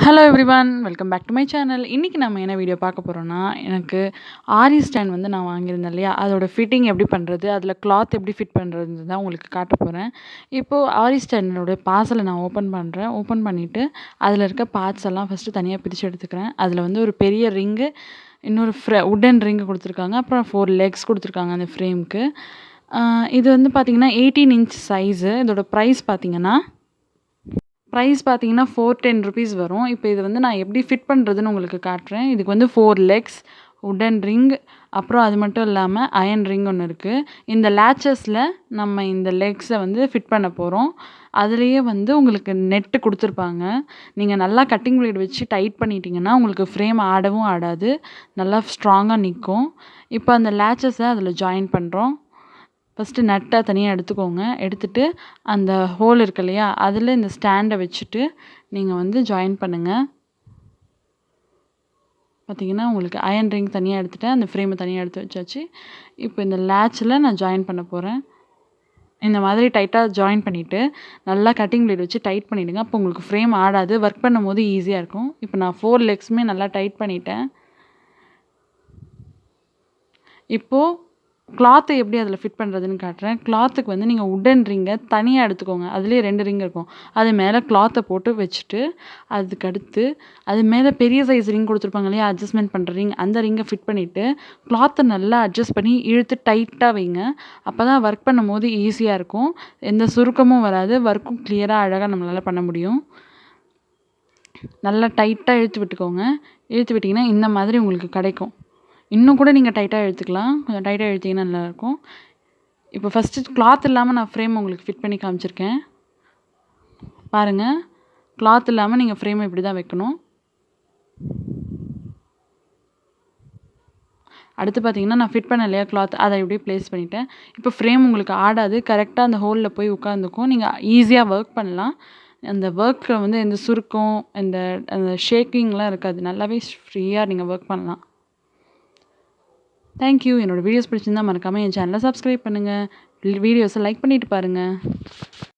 Hello everyone, welcome back to my channel. இன்றைக்கி நம்ம என்ன வீடியோ பார்க்க போகிறோன்னா, எனக்கு ஆரி ஸ்டாண்ட் வந்து நான் வாங்கியிருந்தேன் இல்லையா, அதோட ஃபிட்டிங் எப்படி பண்ணுறது, அதில் கிளாத் எப்படி ஃபிட் பண்ணுறதுன்னு தான் உங்களுக்கு காட்ட போகிறேன். இப்போது ஆரி ஸ்டாண்டோட பார்சலை நான் ஓப்பன் பண்ணுறேன். ஓப்பன் பண்ணிவிட்டு அதில் இருக்க பார்ட்ஸ் எல்லாம் ஃபஸ்ட்டு தனியாக பிரித்து எடுத்துக்கிறேன். அதில் வந்து ஒரு பெரிய ரிங்கு, இன்னொரு உட்டன் ரிங்கு கொடுத்துருக்காங்க, அப்புறம் 4 லெக்ஸ் கொடுத்துருக்காங்க அந்த ஃப்ரேமுக்கு. இது வந்து பார்த்திங்கன்னா 18 இன்ச் சைஸு. இதோட ப்ரைஸ் பார்த்திங்கன்னா 410 ருபீஸ் வரும். இப்போ இது வந்து நான் எப்படி ஃபிட் பண்ணுறதுன்னு உங்களுக்கு காட்டுறேன். இதுக்கு வந்து 4 லெக்ஸ், உட்டன் ரிங், அப்புறம் அது மட்டும் இல்லாமல் அயர்ன் ரிங் ஒன்று இருக்குது. இந்த லேச்சஸில் நம்ம இந்த லெக்ஸை வந்து ஃபிட் பண்ண போகிறோம். அதுலேயே வந்து உங்களுக்கு நெட்டு கொடுத்துருப்பாங்க. நீங்கள் நல்லா கட்டிங் பிளேட் வச்சு டைட் பண்ணிட்டீங்கன்னா உங்களுக்கு ஃப்ரேம் ஆடவும் ஆடாது, நல்லா ஸ்ட்ராங்காக நிற்கும். இப்போ அந்த லேச்சஸை அதில் ஜாயின் பண்ணுறோம். ஃபஸ்ட்டு நட்டை தனியாக எடுத்துக்கோங்க. எடுத்துகிட்டு அந்த ஹோல் இருக்கு இல்லையா, அதில் இந்த ஸ்டாண்டை வச்சுட்டு நீங்கள் வந்து ஜாயின் பண்ணுங்கள். பார்த்திங்கன்னா உங்களுக்கு அயர்ன் ரிங் தனியாக எடுத்துகிட்டேன், அந்த ஃப்ரேமை தனியாக எடுத்து வச்சாச்சு. இப்போ இந்த லேட்சில் நான் ஜாயின் பண்ண போகிறேன். இந்த மாதிரி டைட்டாக ஜாயின் பண்ணிவிட்டு நல்லா கட்டிங் பிளேட் வச்சு டைட் பண்ணிவிடுங்க. அப்போ உங்களுக்கு ஃப்ரேம் ஆடாது, ஒர்க் பண்ணும் போது ஈஸியாக இருக்கும். இப்போ நான் 4 லெக்ஸுமே நல்லா டைட் பண்ணிட்டேன். இப்போது கிளாத்தை எப்படி அதில் ஃபிட் பண்ணுறதுன்னு காட்டுறேன். கிளாத்துக்கு வந்து நீங்கள் உட்டன் ரிங்கை தனியாக எடுத்துக்கோங்க. அதுலேயே 2 ரிங் இருக்கும். அது மேலே கிளாத்தை போட்டு வச்சுட்டு அதுக்கடுத்து அது மேலே பெரிய சைஸ் ரிங் கொடுத்துருப்பாங்க இல்லையா, அட்ஜஸ்ட்மெண்ட் பண்ணுற ரிங், அந்த ரிங்கை ஃபிட் பண்ணிவிட்டு கிளாத்தை நல்லா அட்ஜஸ்ட் பண்ணி இழுத்து டைட்டாக வைங்க. அப்போ தான் ஒர்க் பண்ணும் போது ஈஸியாக இருக்கும், எந்த சுருக்கமும் வராது, ஒர்க்கும் கிளியராக அழகாக நம்மளால் பண்ண முடியும். நல்லா டைட்டாக இழுத்து விட்டுக்கோங்க. இழுத்து விட்டிங்கன்னா இந்த மாதிரி உங்களுக்கு கிடைக்கும். இன்னும் கூட நீங்கள் டைட்டாக இழுத்துக்கலாம், கொஞ்சம் டைட்டாக இழுத்திங்கன்னா நல்லாயிருக்கும். இப்போ ஃபஸ்ட்டு கிளாத் இல்லாமல் நான் ஃப்ரேம் உங்களுக்கு ஃபிட் பண்ணி காமிச்சிருக்கேன் பாருங்கள். கிளாத் இல்லாமல் நீங்கள் ஃப்ரேமை இப்படி தான் வைக்கணும். அடுத்து பார்த்தீங்கன்னா நான் ஃபிட் பண்ண இல்லையா கிளாத், அதை இப்படியே ப்ளேஸ் பண்ணிவிட்டேன். இப்போ ஃப்ரேம் உங்களுக்கு ஆடாது, கரெக்டாக அந்த ஹோலில் போய் உட்காந்துக்கும். நீங்கள் ஈஸியாக ஒர்க் பண்ணலாம். அந்த ஒர்க்கில் வந்து எந்த சுருக்கம், அந்த ஷேக்கிங்லாம் இருக்காது. நல்லாவே ஃப்ரீயாக நீங்கள் ஒர்க் பண்ணலாம். தேங்க்யூ. என்னோடய வீடியோஸ் பிடிச்சிருந்தால் மறக்காமல் என் சேனலை சப்ஸ்கிரைப் பண்ணுங்கள். வீடியோஸை லைக் பண்ணிவிட்டு பாருங்கள்.